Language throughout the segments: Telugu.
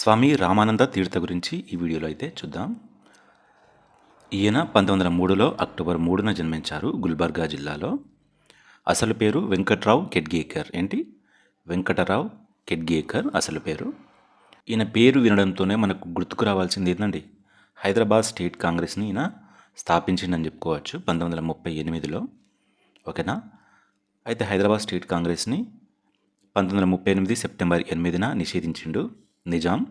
స్వామి రామానంద తీర్థ గురించి ఈ వీడియోలో అయితే చూద్దాం. ఈయన 1903లో అక్టోబర్ 3న జన్మించారు గుల్బర్గా జిల్లాలో. అసలు పేరు వెంకట్రావు కెడ్గేకర్. వెంకటరావు కెడ్గేకర్ అసలు పేరు. ఈయన పేరు వినడంతోనే మనకు గుర్తుకు రావాల్సింది ఏంటండి, హైదరాబాద్ స్టేట్ కాంగ్రెస్ని ఈయన స్థాపించిందని చెప్పుకోవచ్చు 1938లో. ఓకేనా. అయితే హైదరాబాద్ స్టేట్ కాంగ్రెస్ని 1938 సెప్టెంబర్ 8న నిషేధించిండు నిజాం.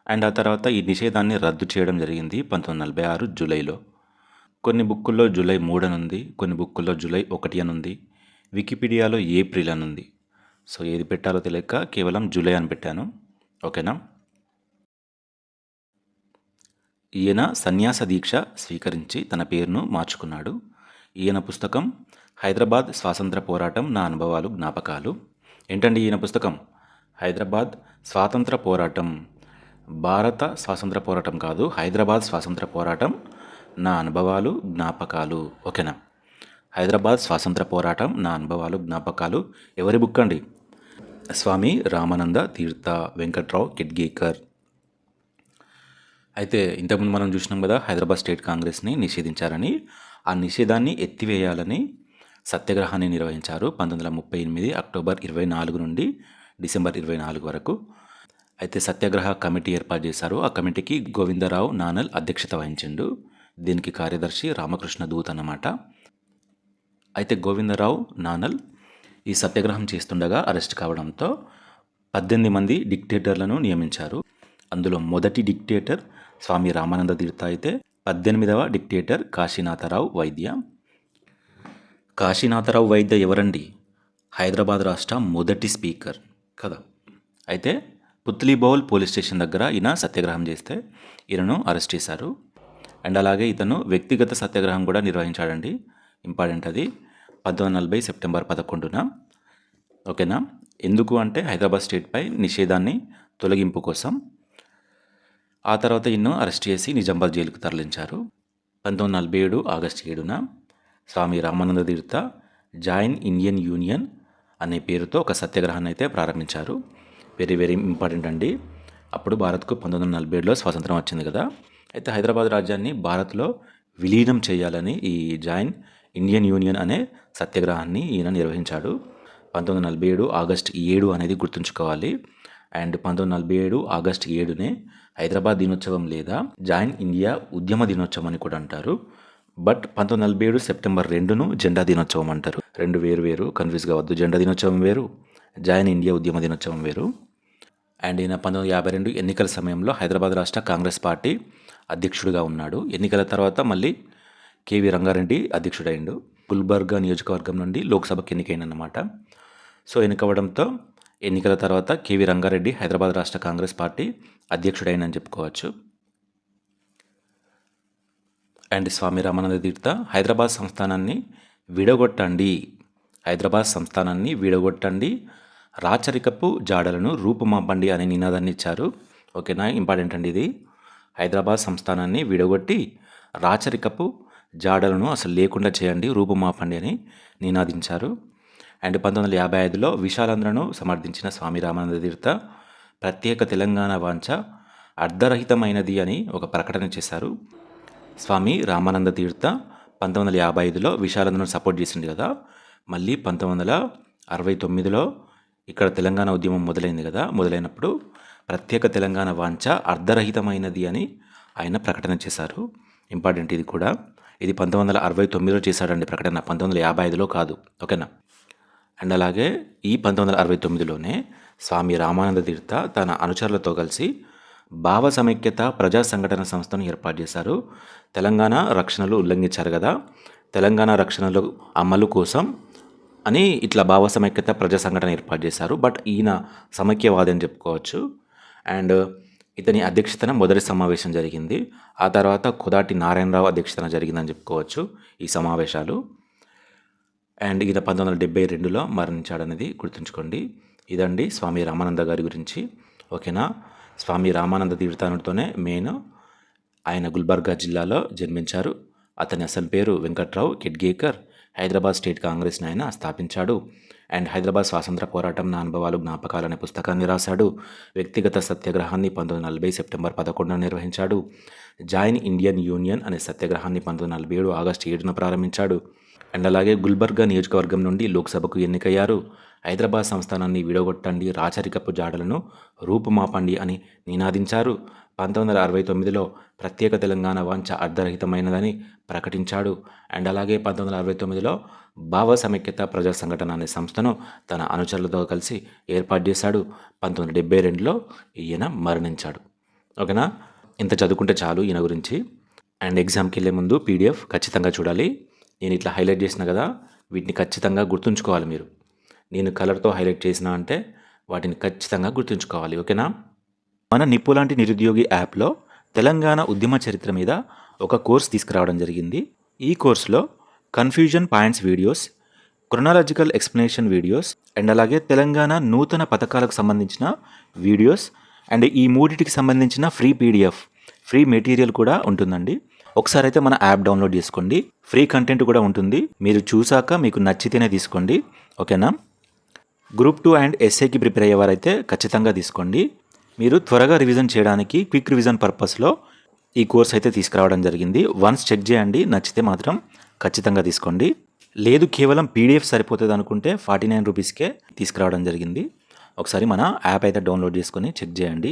అండ్ ఆ తర్వాత ఈ నిషేధాన్ని రద్దు చేయడం జరిగింది 1946 జూలైలో. కొన్ని బుక్కుల్లో జూలై 3 అని ఉంది, కొన్ని బుక్కుల్లో జూలై 1 అని ఉంది, వికీపీడియాలో ఏప్రిల్ అని ఉంది. సో ఏది పెట్టాలో తెలియక కేవలం జూలై అని పెట్టాను. ఓకేనా. ఈయన సన్యాస దీక్ష స్వీకరించి తన పేరును మార్చుకున్నాడు. ఈయన పుస్తకం హైదరాబాద్ స్వాతంత్ర పోరాటం నా అనుభవాలు జ్ఞాపకాలు. ఏంటండి ఈయన పుస్తకం? హైదరాబాద్ స్వాతంత్ర పోరాటం, భారత స్వాతంత్ర పోరాటం కాదు, హైదరాబాద్ స్వాతంత్ర పోరాటం నా అనుభవాలు జ్ఞాపకాలు. ఓకేనా. హైదరాబాద్ స్వాతంత్ర పోరాటం నా అనుభవాలు జ్ఞాపకాలు ఎవరి బుక్ అండి? స్వామి రామానంద తీర్థ వెంకట్రావు కెడ్గేకర్. అయితే ఇంతకుముందు మనం చూసినాం కదా, హైదరాబాద్ స్టేట్ కాంగ్రెస్ని నిషేధించారని. ఆ నిషేధాన్ని ఎత్తివేయాలని సత్యాగ్రహాన్ని నిర్వహించారు 1938 అక్టోబర్ 24 నుండి డిసెంబర్ 24 వరకు. అయితే సత్యాగ్రహ కమిటీ ఏర్పాటు చేశారు. ఆ కమిటీకి గోవిందరావు నానల్ అధ్యక్షత వహించిండు. దీనికి కార్యదర్శి రామకృష్ణ దూత్ అన్నమాట. అయితే గోవిందరావు నానల్ ఈ సత్యాగ్రహం చేస్తుండగా అరెస్ట్ కావడంతో 18 మంది డిక్టేటర్లను నియమించారు. అందులో మొదటి డిక్టేటర్ స్వామి రామానంద తీర్థ అయితే 18వ డిక్టేటర్ కాశీనాథరావు వైద్య. కాశీనాథరావు వైద్య ఎవరండి? హైదరాబాద్ రాష్ట్ర మొదటి స్పీకర్ కదా. అయితే పుత్లీబౌల్ పోలీస్ స్టేషన్ దగ్గర ఈయన సత్యాగ్రహం చేస్తే ఈయనను అరెస్ట్ చేశారు. అండ్ అలాగే ఇతను వ్యక్తిగత సత్యాగ్రహం కూడా నిర్వహించాడండి. ఇంపార్టెంట్ అది 1940 సెప్టెంబర్ 11న. ఓకేనా. ఎందుకు అంటే హైదరాబాద్ స్టేట్పై నిషేధాన్ని తొలగింపు కోసం. ఆ తర్వాత ఈయన్ను అరెస్ట్ చేసి నిజామాబాద్ జైలుకు తరలించారు. 1947 ఆగస్టు 7న స్వామి రామానంద తీర్థ జాయిన్ ఇండియన్ యూనియన్ అనే పేరుతో ఒక సత్యాగ్రహాన్ని అయితే ప్రారంభించారు. వెరీ వెరీ ఇంపార్టెంట్ అండి. అప్పుడు భారత్కు 1947లో స్వాతంత్రం వచ్చింది కదా. అయితే హైదరాబాద్ రాజ్యాన్ని భారత్లో విలీనం చేయాలని ఈ జాయిన్ ఇండియన్ యూనియన్ అనే సత్యాగ్రహాన్ని ఈయన నిర్వహించాడు. 1947 ఆగస్టు 7 అనేది గుర్తుంచుకోవాలి. అండ్ 1947 ఆగస్టు 7నే హైదరాబాద్ దినోత్సవం లేదా జాయిన్ ఇండియా ఉద్యమ దినోత్సవం అని కూడా అంటారు. బట్ 1947 సెప్టెంబర్ 2ను జెండా దినోత్సవం అంటారు. రెండు వేరు వేరు, కన్ఫ్యూజ్ కావద్దు. జెండా దినోత్సవం వేరు, జాయిన్ ఇండియా ఉద్యమ దినోత్సవం వేరు. అండ్ ఈయన 1952 ఎన్నికల సమయంలో హైదరాబాద్ రాష్ట్ర కాంగ్రెస్ పార్టీ అధ్యక్షుడిగా ఉన్నాడు. ఎన్నికల తర్వాత మళ్ళీ కేవీ రంగారెడ్డి అధ్యక్షుడైండు. గుల్బర్గా నియోజకవర్గం నుండి లోక్సభకి ఎన్నికైందన్నమాట. సో ఎన్నికవడంతో ఎన్నికల తర్వాత కేవీ రంగారెడ్డి హైదరాబాద్ రాష్ట్ర కాంగ్రెస్ పార్టీ అధ్యక్షుడైందని చెప్పుకోవచ్చు. అండ్ స్వామి రామానంద తీర్థ హైదరాబాద్ సంస్థానాన్ని విడగొట్టండి, హైదరాబాద్ సంస్థానాన్ని విడగొట్టండి, రాచరికపు జాడలను రూపుమాపండి అనే నినాదాన్ని ఇచ్చారు. ఓకేనా. ఇంపార్టెంట్ అండి ఇది. హైదరాబాద్ సంస్థానాన్ని విడగొట్టి రాచరికపు జాడలను అసలు లేకుండా చేయండి, రూపుమాపండి అని నినాదించారు. అండ్ 1955లో విశాలాంధ్రను సమర్థించిన స్వామి రామానంద తీర్థ ప్రత్యేక తెలంగాణ వాంఛ అర్ధరహితమైనది అని ఒక ప్రకటన చేశారు. స్వామి రామానంద తీర్థ 1955లో విశాలాంధ్రను సపోర్ట్ చేసింది కదా. మళ్ళీ 1969లో ఇక్కడ తెలంగాణ ఉద్యమం మొదలైంది కదా. మొదలైనప్పుడు ప్రత్యేక తెలంగాణ వాంఛ అర్ధరహితమైనది అని ఆయన ప్రకటన చేశారు. ఇంపార్టెంట్ ఇది కూడా. ఇది 1969లో చేశాడండి ప్రకటన, 1955లో కాదు. ఓకేనా. అండ్ అలాగే ఈ 1969లోనే స్వామి రామానంద తీర్థ తన అనుచరులతో కలిసి భావ సమైక్యత ప్రజా సంఘటన సంస్థను ఏర్పాటు చేశారు. తెలంగాణ రక్షణలు ఉల్లంఘించారు కదా, తెలంగాణ రక్షణలు అమలు కోసం అని ఇట్లా భావ సమైక్యత ప్రజా సంఘటన ఏర్పాటు చేశారు. బట్ ఈయన సమైక్యవాది అని చెప్పుకోవచ్చు. అండ్ ఇతని అధ్యక్షతన మొదటి సమావేశం జరిగింది. ఆ తర్వాత కొదాటి నారాయణరావు అధ్యక్షతన జరిగిందని చెప్పుకోవచ్చు ఈ సమావేశాలు. అండ్ ఈయన 1972లో మరణించాడనేది గుర్తుంచుకోండి. ఇదండి స్వామి రామానంద గారి గురించి. ఓకేనా. స్వామి రామానంద తీర్థానుడితోనే మెయిన్. ఆయన గుల్బర్గా జిల్లాలో జన్మించారు. అతని అసలు పేరు వెంకట్రావు కెడ్గేకర్. హైదరాబాద్ స్టేట్ కాంగ్రెస్ని ఆయన స్థాపించాడు. అండ్ హైదరాబాద్ స్వాతంత్ర పోరాటం నా అనుభవాలు జ్ఞాపకాలు అనే పుస్తకాన్ని రాశాడు. వ్యక్తిగత సత్యాగ్రహాన్ని 1940 సెప్టెంబర్ 11న నిర్వహించాడు. జాయిన్ ఇండియన్ యూనియన్ అనే సత్యాగ్రహాన్ని 1947 ఆగస్టు 7న ప్రారంభించాడు. అండ్ అలాగే గుల్బర్గా నియోజకవర్గం నుండి లోక్సభకు ఎన్నికయ్యారు. హైదరాబాద్ సంస్థానాన్ని విడగొట్టండి, రాచరికపు జాడలను రూపుమాపండి అని నినాదించారు. 1969లో ప్రత్యేక తెలంగాణ వాంఛ అర్ధరహితమైనదని ప్రకటించాడు. అండ్ అలాగే 1969లో భావ సమైక్యత ప్రజా సంఘటన అనే సంస్థను తన అనుచరులతో కలిసి ఏర్పాటు చేశాడు. 1972లో ఈయన మరణించాడు. ఓకేనా, ఇంత చదువుకుంటే చాలు ఈయన గురించి. అండ్ ఎగ్జామ్కి వెళ్ళే ముందు పీడిఎఫ్ ఖచ్చితంగా చూడాలి. నేను ఇట్లా హైలైట్ చేసిన కదా, వీటిని ఖచ్చితంగా గుర్తుంచుకోవాలి మీరు. నేను కలర్తో హైలైట్ చేసిన అంటే వాటిని ఖచ్చితంగా గుర్తుంచుకోవాలి. ఓకేనా. మన నిప్పు లాంటి నిరుద్యోగి యాప్లో తెలంగాణ ఉద్యమ చరిత్ర మీద ఒక కోర్స్ తీసుకురావడం జరిగింది. ఈ కోర్సులో confusion points videos, chronological explanation videos and అలాగే తెలంగాణ నూతన పథకాలకు సంబంధించిన వీడియోస్ అండ్ ఈ మూడింటికి సంబంధించిన ఫ్రీ పీడిఎఫ్, ఫ్రీ మెటీరియల్ కూడా ఉంటుందండి. ఒకసారి అయితే మన యాప్ డౌన్లోడ్ చేసుకోండి. ఫ్రీ కంటెంట్ కూడా ఉంటుంది. మీరు చూసాక మీకు నచ్చితేనే తీసుకోండి. ఓకేనా. గ్రూప్ 2 అండ్ ఎస్ఏకి ప్రిపేర్ అయ్యేవారైతే ఖచ్చితంగా తీసుకోండి. మీరు త్వరగా రివిజన్ చేయడానికి క్విక్ రివిజన్ పర్పస్లో ఈ కోర్స్ అయితే తీసుకురావడం జరిగింది. వన్స్ చెక్ చేయండి, నచ్చితే మాత్రం ఖచ్చితంగా తీసుకోండి. లేదు కేవలం పీడిఎఫ్ సరిపోతుంది అనుకుంటే 49 రూపీస్కే తీసుకురావడం జరిగింది. ఒకసారి మన యాప్ అయితే డౌన్లోడ్ చేసుకొని చెక్ చేయండి.